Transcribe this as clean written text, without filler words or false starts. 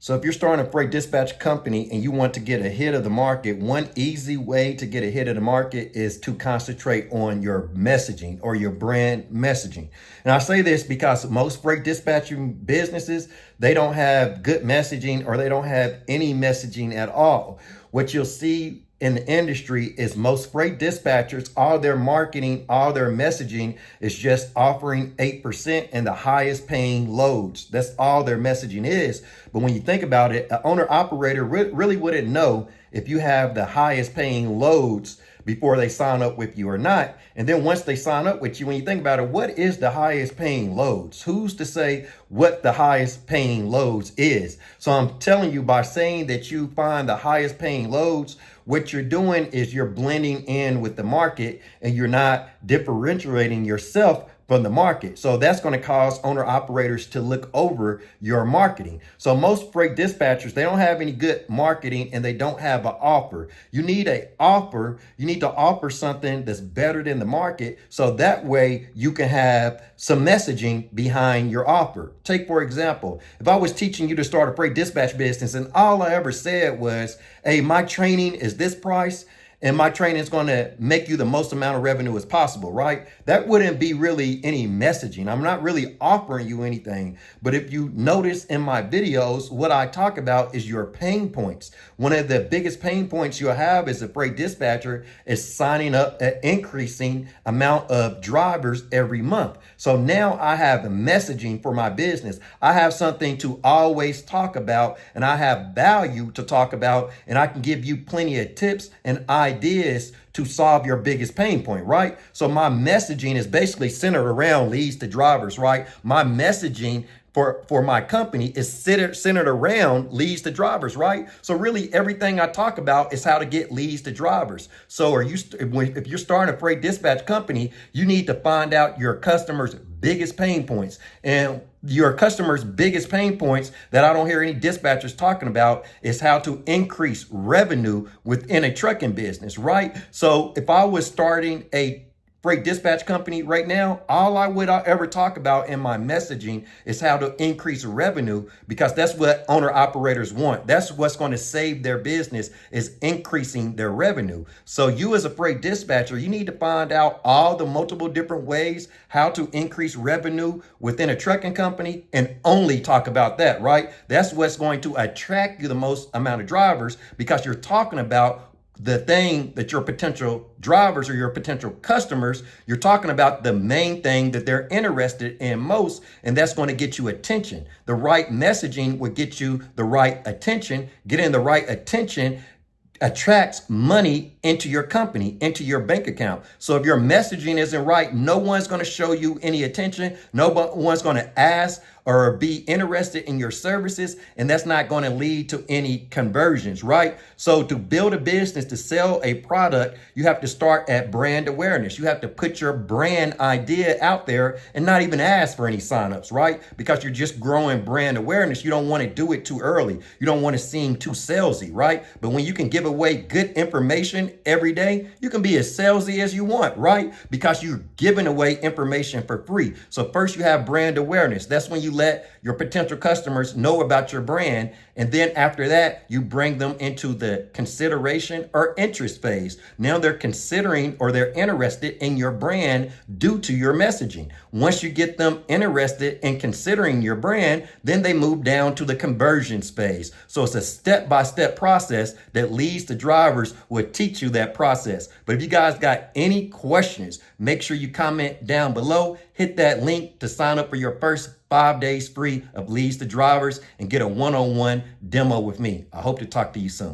So if you're starting a freight dispatch company and you want to get ahead of the market, one easy way to get ahead of the market is to concentrate on your messaging or your brand messaging. And I say this because most freight dispatching businesses, they don't have good messaging or they don't have any messaging at all. What you'll see in the industry is most freight dispatchers, all their marketing, all their messaging is just offering 8% and the highest paying loads. That's all their messaging is. But when you think about it, an owner operator really wouldn't know if you have the highest paying loads before they sign up with you or not. And then once they sign up with you, when you think about it, what is the highest paying loads? Who's to say what the highest paying loads is? So I'm telling you, by saying that you find the highest paying loads, what you're doing is you're blending in with the market and you're not differentiating yourself from the market. So that's going to cause owner operators to look over your marketing. So most freight dispatchers, they don't have any good marketing and they don't have an offer. You need an offer. You need to offer something that's better than the market. So that way you can have some messaging behind your offer. Take, for example, if I was teaching you to start a freight dispatch business and all I ever said was, hey, my training is this price, and my training is going to make you the most amount of revenue as possible, right? That wouldn't be really any messaging. I'm not really offering you anything. But if you notice in my videos, what I talk about is your pain points. One of the biggest pain points you'll have as a freight dispatcher is signing up an increasing amount of drivers every month. So now I have a messaging for my business. I have something to always talk about, and I have value to talk about, and I can give you plenty of tips and ideas to solve your biggest pain point, right? So my messaging is basically centered around leads to drivers, right? My messaging for my company is centered around leads to drivers, right? So really everything I talk about is how to get leads to drivers. So if you're starting a freight dispatch company, you need to find out your customers' biggest pain points. And your customers' biggest pain points that I don't hear any dispatchers talking about is how to increase revenue within a trucking business, right? So if I was starting a freight dispatch company right now, all I would ever talk about in my messaging is how to increase revenue, because that's what owner operators want. That's what's going to save their business, is increasing their revenue. So you as a freight dispatcher, you need to find out all the multiple different ways how to increase revenue within a trucking company and only talk about that, right? That's what's going to attract you the most amount of drivers, because you're talking about the thing that your potential drivers or your potential customers, you're talking about the main thing that they're interested in most, and that's going to get you attention. The right messaging will get you the right attention. Getting the right attention attracts money into your company, into your bank account. So if your messaging isn't right, no one's going to show you any attention. No one's going to ask or be interested in your services, and that's not going to lead to any conversions, right? So to build a business, to sell a product, you have to start at brand awareness. You have to put your brand idea out there and not even ask for any signups, right? Because you're just growing brand awareness. You don't want to do it too early. You don't want to seem too salesy, right? But when you can give away good information every day, you can be as salesy as you want, right? Because you're giving away information for free. So first you have brand awareness. That's when you let your potential customers know about your brand. And then after that, you bring them into the consideration or interest phase. Now they're considering or they're interested in your brand due to your messaging. Once you get them interested in considering your brand, then they move down to the conversions phase. So it's a step-by-step process that leads to drivers will teach you that process. But if you guys got any questions, make sure you comment down below. Hit that link to sign up for your first 5 days free of leads to drivers and get a one-on-one demo with me. I hope to talk to you soon.